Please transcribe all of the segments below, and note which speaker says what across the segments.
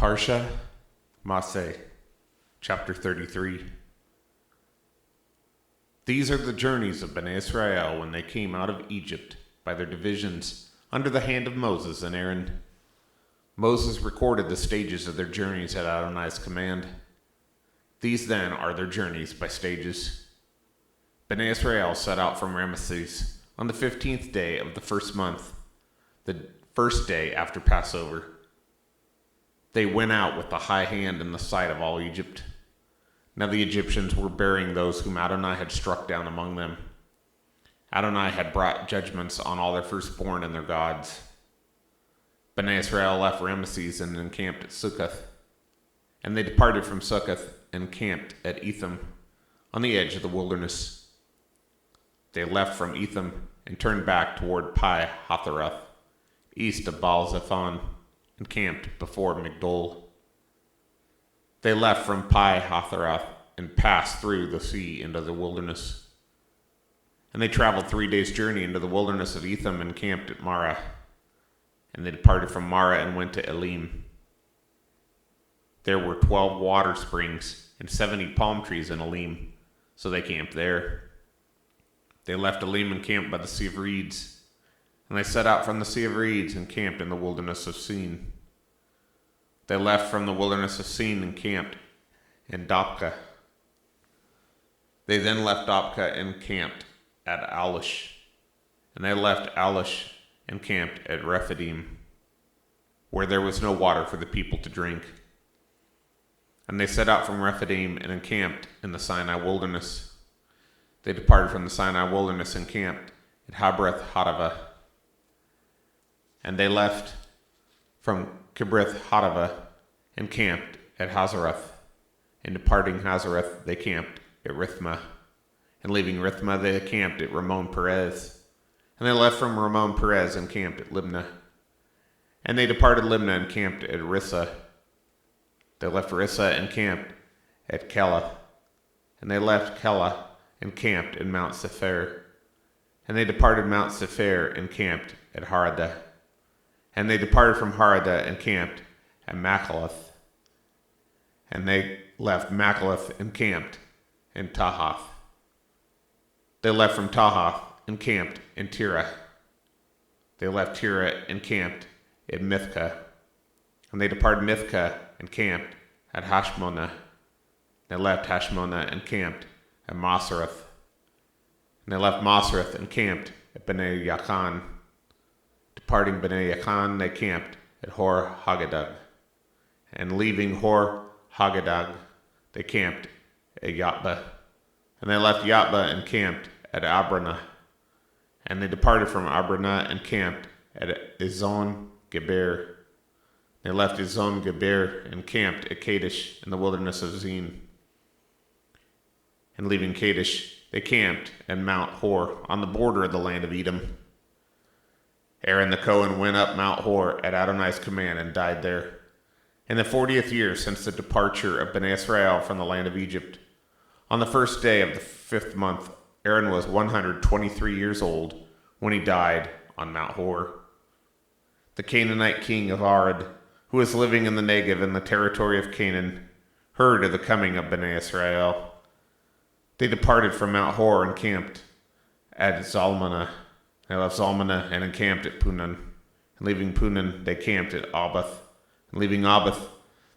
Speaker 1: Parshat, Masei, chapter 33. These are the journeys of Bnei Israel when they came out of Egypt by their divisions under the hand of Moses and Aaron. Moses recorded the stages of their journeys at Adonai's command. These then are their journeys by stages. Bnei Israel set out from Ramesses on the 15th day of the first month, the first day after Passover. They went out with a high hand in the sight of all Egypt. Now the Egyptians were burying those whom Adonai had struck down among them. Adonai had brought judgments on all their firstborn and their gods. Bnei Israel left Ramesses and encamped at Succoth. And they departed from Succoth and camped at Etham, on the edge of the wilderness. They left from Etham and turned back toward Pi Hatharath, east of Baal-Zephon, and camped before Migdol. They left from Pi Hatharath and passed through the sea into the wilderness. And they traveled 3 days' journey into the wilderness of Etham and camped at Marah. And they departed from Marah and went to Elim. There were 12 water springs and 70 palm trees in Elim, so they camped there. They left Elim and camped by the Sea of Reeds. And they set out from the Sea of Reeds and camped in the wilderness of Sin. They left from the wilderness of Sin and camped in Dopka. They then left Dopka and camped at Alush. And they left Alush and camped at Rephidim, where there was no water for the people to drink. And they set out from Rephidim and encamped in the Sinai wilderness. They departed from the Sinai wilderness and camped at Habreth Hadavah. And they left from Kibrith Hadavah and camped at Hazarath. And departing Hazarath, they camped at Rithmah. And leaving Rithmah, they camped at Ramon Perez. And they left from Ramon Perez and camped at Libnah. And they departed Libnah and camped at Rissa. They left Rissa and camped at Kela. And they left Kela and camped in Mount Sephir. And they departed Mount Sephir and camped at Haradah. And they departed from Haradah and camped at Machalath. And they left Machalath and camped in Tahath. They left from Tahath and camped in Tirah. They left Tirah and camped at Mithkah. And they departed Mithkah and camped at Hashmonah. They left Hashmonah and camped at Maserath. And they left Maserath and camped at Bnei Yakan. Departing Bnei Yakan, they camped at Hor Haggadah. And leaving Hor Haggadah, they camped at Yatba. And they left Yatba and camped at Abranah. And they departed from Abranah and camped at Ezon Geber. They left Ezon Geber and camped at Kadesh in the wilderness of Zin. And leaving Kadesh, they camped at Mount Hor on the border of the land of Edom. Aaron the Cohen went up Mount Hor at Adonai's command and died there. In the 40th year since the departure of Bnei Israel from the land of Egypt, on the first day of the 5th month, Aaron was 123 years old when he died on Mount Hor. The Canaanite king of Arad, who was living in the Negev in the territory of Canaan, heard of the coming of Bnei Israel. They departed from Mount Hor and camped at Zalmanah. They left Zalmanah and encamped at Punan. And leaving Punan, they camped at Abath. And leaving Abath,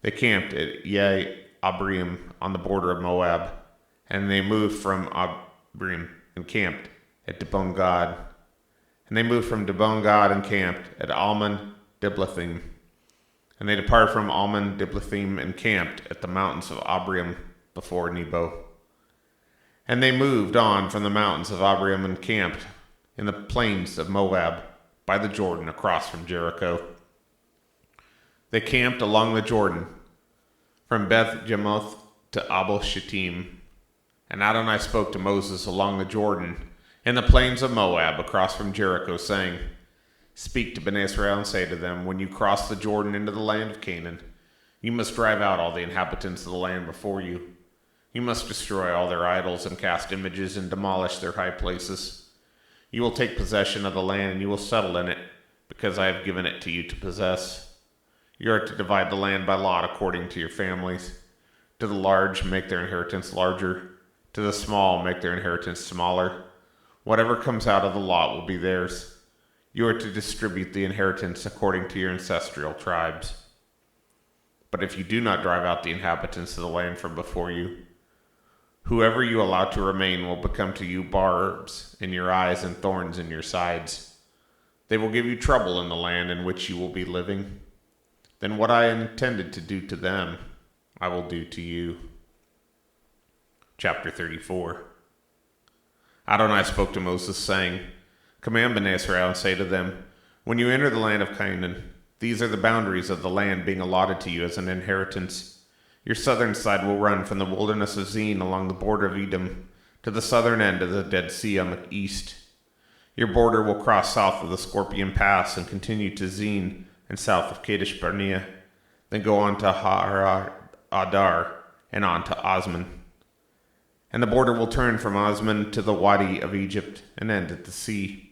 Speaker 1: they camped at Abrim on the border of Moab. And they moved from Abrim and camped at Dibon Gad. And they moved from Dibon Gad and camped at Almon Diblathim. And they departed from Almon Diblathim and camped at the mountains of Abrim before Nebo. And they moved on from the mountains of Abrim and camped in the plains of Moab by the Jordan across from Jericho. They camped along the Jordan from Beth Jemoth to Abel Shittim. And Adonai spoke to Moses along the Jordan in the plains of Moab across from Jericho, saying, "Speak to Bnei Israel and say to them, when you cross the Jordan into the land of Canaan, you must drive out all the inhabitants of the land before you. You must destroy all their idols and cast images and demolish their high places. You will take possession of the land and you will settle in it, because I have given it to you to possess. You are to divide the land by lot according to your families. To the large, make their inheritance larger. To the small, make their inheritance smaller. Whatever comes out of the lot will be theirs. You are to distribute the inheritance according to your ancestral tribes. But if you do not drive out the inhabitants of the land from before you, whoever you allow to remain will become to you barbs in your eyes and thorns in your sides. They will give you trouble in the land in which you will be living. Then what I intended to do to them, I will do to you. Chapter 34. Adonai spoke to Moses, saying, Command Bnei Israel and say to them, when you enter the land of Canaan, these are the boundaries of the land being allotted to you as an inheritance. Your southern side will run from the wilderness of Zin along the border of Edom to the southern end of the Dead Sea on the east. Your border will cross south of the Scorpion Pass and continue to Zin and south of Kadesh Barnea, then go on to Har Adar and on to Osman. And the border will turn from Osman to the Wadi of Egypt and end at the sea.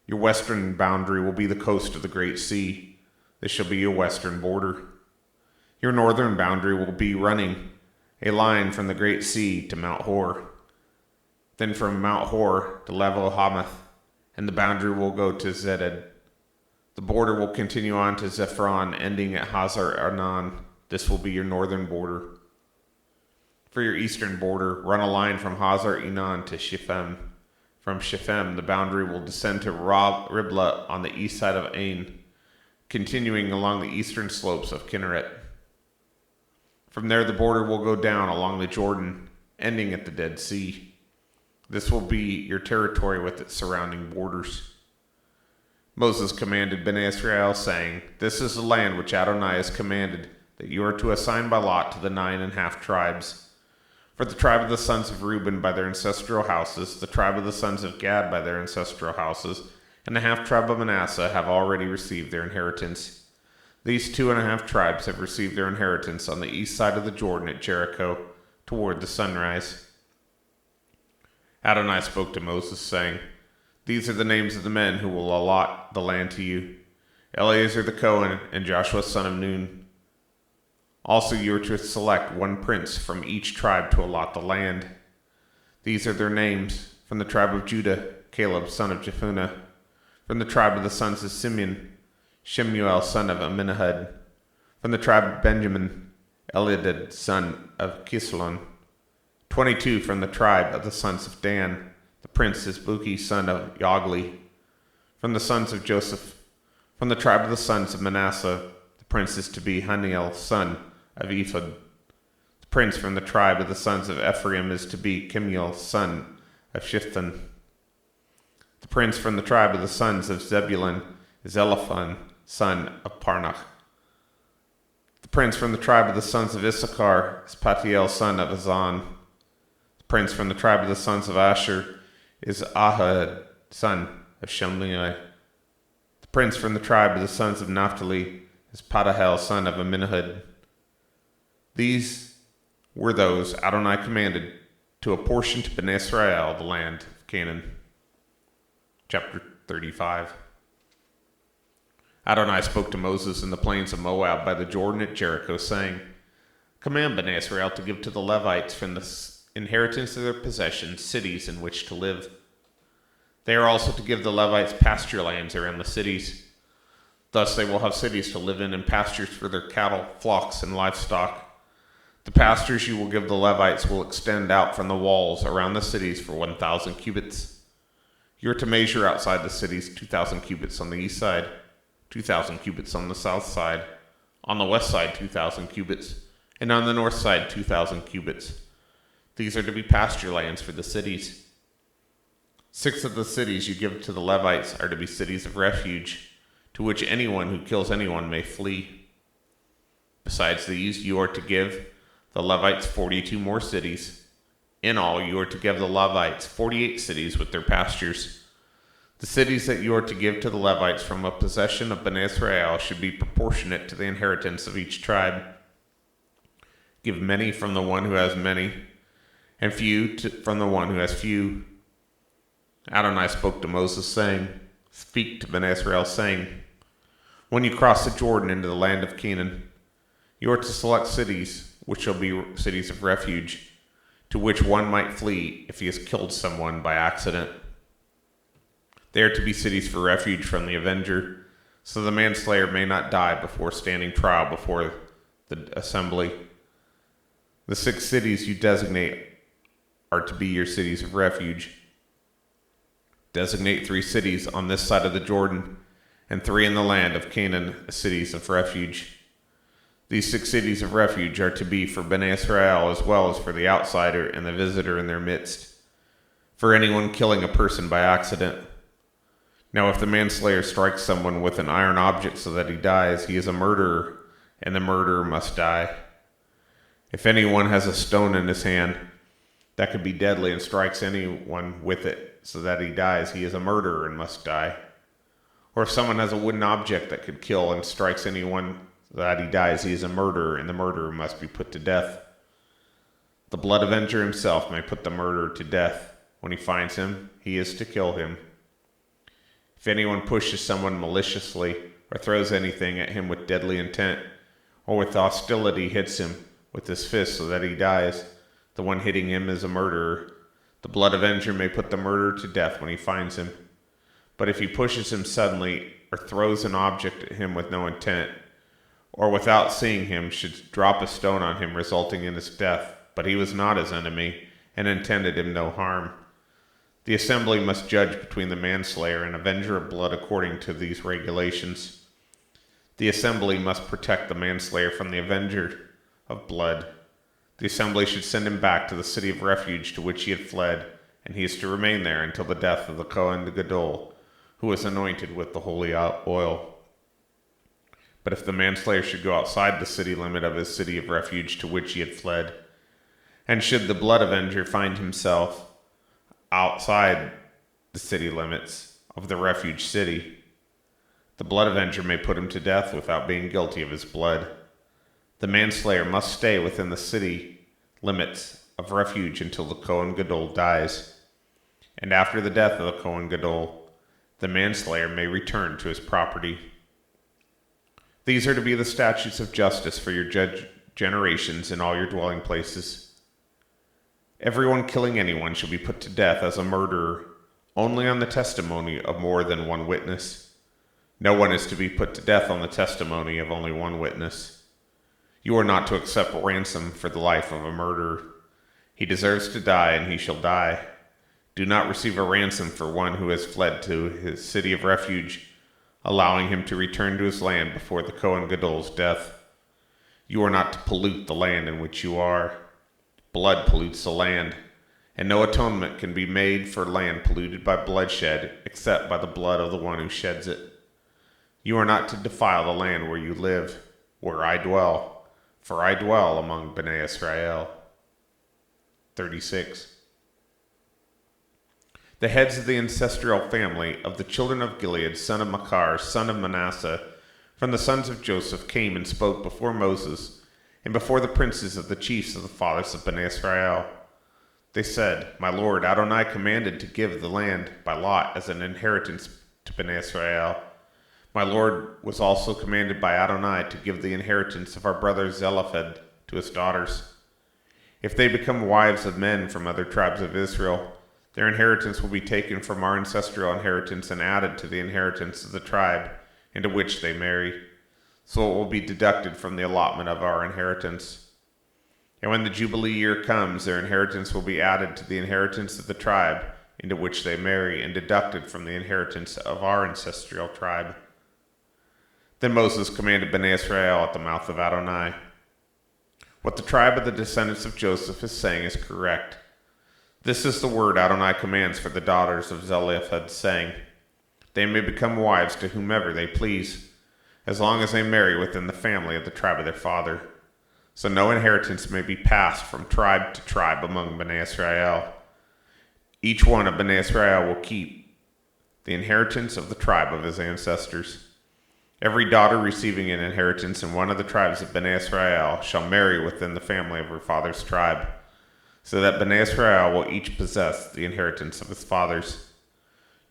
Speaker 1: Your western boundary will be the coast of the Great Sea. This shall be your western border. Your northern boundary will be running a line from the Great Sea to Mount Hor, then from Mount Hor to Levo Hamath, and the boundary will go to Zeded. The border will continue on to Zephron, ending at Hazar Arnon. This will be your northern border. For your eastern border, run a line from Hazar Enon to Shiphem. From Shiphem, the boundary will descend to Riblah on the east side of Ain, continuing along the eastern slopes of Kinneret. From there, the border will go down along the Jordan, ending at the Dead Sea. This will be your territory with its surrounding borders. Moses commanded Bnei Israel, saying, This is the land which Adonai has commanded, that you are to assign by lot to the 9½ tribes. For the tribe of the sons of Reuben by their ancestral houses, the tribe of the sons of Gad by their ancestral houses, and the half-tribe of Manasseh have already received their inheritance. These 2½ tribes have received their inheritance on the east side of the Jordan at Jericho, toward the sunrise. Adonai spoke to Moses, saying, These are the names of the men who will allot the land to you: Eleazar the Cohen and Joshua son of Nun. Also you are to select one prince from each tribe to allot the land. These are their names: from the tribe of Judah, Caleb son of Jephunneh; from the tribe of the sons of Simeon, Shemuel son of Amminahad; from the tribe of Benjamin, Eliadad son of Kislon; 22 from the tribe of the sons of Dan. The prince is Buki son of Yogli. From the sons of Joseph, from the tribe of the sons of Manasseh, the prince is to be Haniel son of Ephod. The prince from the tribe of the sons of Ephraim is to be Kemuel son of Shiphthan. The prince from the tribe of the sons of Zebulun is Eliphun son of Parnach. The prince from the tribe of the sons of Issachar is Patiel son of Azan. The prince from the tribe of the sons of Asher is Ahad son of Shelmiah. The prince from the tribe of the sons of Naphtali is Padahel son of Amminahad. These were those Adonai commanded to apportion to Bnei Israel the land of Canaan. Chapter 35. Adonai spoke to Moses in the plains of Moab by the Jordan at Jericho, saying, Command Bnei Israel to give to the Levites from the inheritance of their possessions cities in which to live. They are also to give the Levites pasture lands around the cities. Thus they will have cities to live in and pastures for their cattle, flocks, and livestock. The pastures you will give the Levites will extend out from the walls around the cities for 1,000 cubits. You are to measure outside the cities 2,000 cubits on the east side, 2,000 cubits on the south side, on the west side 2,000 cubits, and on the north side 2,000 cubits. These are to be pasture lands for the cities. 6 of the cities you give to the Levites are to be cities of refuge, to which anyone who kills anyone may flee. Besides these, you are to give the Levites 42 more cities. In all, you are to give the Levites 48 cities with their pastures. The cities that you are to give to the Levites from a possession of Bnei Israel should be proportionate to the inheritance of each tribe. Give many from the one who has many, and few from the one who has few. Adonai spoke to Moses, saying, Speak to Bnei Israel, saying, When you cross the Jordan into the land of Canaan, you are to select cities which shall be cities of refuge, to which one might flee if he has killed someone by accident. They are to be cities for refuge from the avenger, so the manslayer may not die before standing trial before the assembly. The 6 cities you designate are to be your cities of refuge. Designate 3 cities on this side of the Jordan, and 3 in the land of Canaan as cities of refuge. These 6 cities of refuge are to be for Bnei Israel as well as for the outsider and the visitor in their midst, for anyone killing a person by accident. Now if the manslayer strikes someone with an iron object so that he dies, he is a murderer, and the murderer must die. If anyone has a stone in his hand that could be deadly and strikes anyone with it so that he dies, he is a murderer and must die. Or if someone has a wooden object that could kill and strikes anyone so that he dies, he is a murderer, and the murderer must be put to death. The blood avenger himself may put the murderer to death. When he finds him, he is to kill him. If anyone pushes someone maliciously or throws anything at him with deadly intent, or with hostility hits him with his fist so that he dies, the one hitting him is a murderer. The blood avenger may put the murderer to death when he finds him. But if he pushes him suddenly or throws an object at him with no intent, or without seeing him should drop a stone on him resulting in his death, but he was not his enemy and intended him no harm, the assembly must judge between the manslayer and avenger of blood according to these regulations. The assembly must protect the manslayer from the avenger of blood. The assembly should send him back to the city of refuge to which he had fled, and he is to remain there until the death of the Kohen Gadol, who was anointed with the holy oil. But if the manslayer should go outside the city limit of his city of refuge to which he had fled, and should the blood avenger find himself outside the city limits of the refuge city, the blood avenger may put him to death without being guilty of his blood. The manslayer must stay within the city limits of refuge until the Kohen Gadol dies, and after the death of the Kohen Gadol, the manslayer may return to his property. These are to be the statutes of justice for your generations in all your dwelling places. Everyone killing anyone shall be put to death as a murderer, only on the testimony of more than one witness. No one is to be put to death on the testimony of only one witness. You are not to accept ransom for the life of a murderer. He deserves to die, and he shall die. Do not receive a ransom for one who has fled to his city of refuge, allowing him to return to his land before the Kohen Gadol's death. You are not to pollute the land in which you are. Blood pollutes the land, and no atonement can be made for land polluted by bloodshed except by the blood of the one who sheds it. You are not to defile the land where you live, where I dwell, for I dwell among Bnei Israel. 36. The heads of the ancestral family of the children of Gilead, son of Machir, son of Manasseh, from the sons of Joseph, came and spoke before Moses and before the princes of the chiefs of the fathers of Bnei Israel. They said, My lord Adonai commanded to give the land by lot as an inheritance to Bnei Israel. My lord was also commanded by Adonai to give the inheritance of our brother Zelophehad to his daughters. If they become wives of men from other tribes of Israel, their inheritance will be taken from our ancestral inheritance and added to the inheritance of the tribe into which they marry. So it will be deducted from the allotment of our inheritance. And when the Jubilee year comes, their inheritance will be added to the inheritance of the tribe into which they marry and deducted from the inheritance of our ancestral tribe. Then Moses commanded Bnei Israel at the mouth of Adonai, What the tribe of the descendants of Joseph is saying is correct. This is the word Adonai commands for the daughters of Zelophehad, saying, They may become wives to whomever they please, as long as they marry within the family of the tribe of their father. So no inheritance may be passed from tribe to tribe among Bnei Israel. Each one of Bnei Israel will keep the inheritance of the tribe of his ancestors. Every daughter receiving an inheritance in one of the tribes of Bnei Israel shall marry within the family of her father's tribe, so that Bnei Israel will each possess the inheritance of his fathers.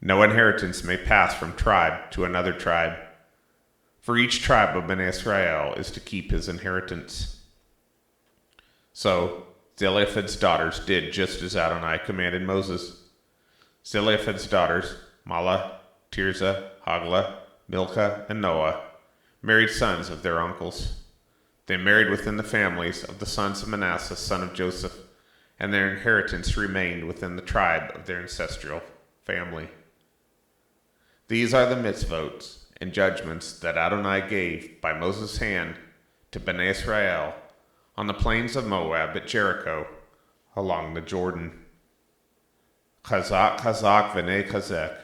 Speaker 1: No inheritance may pass from tribe to another tribe. For each tribe of Bnei Israel is to keep his inheritance. So Zelophehad's daughters did just as Adonai commanded Moses. Zelophehad's daughters, Mahlah, Tirzah, Haglah, Milcah, and Noah, married sons of their uncles. They married within the families of the sons of Manasseh, son of Joseph, and their inheritance remained within the tribe of their ancestral family. These are the mitzvot and judgments that Adonai gave by Moses' hand to Bnei Israel on the plains of Moab at Jericho, along the Jordan. Chazak, chazak, v'nei chazek.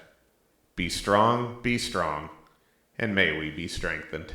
Speaker 1: Be strong, and may we be strengthened.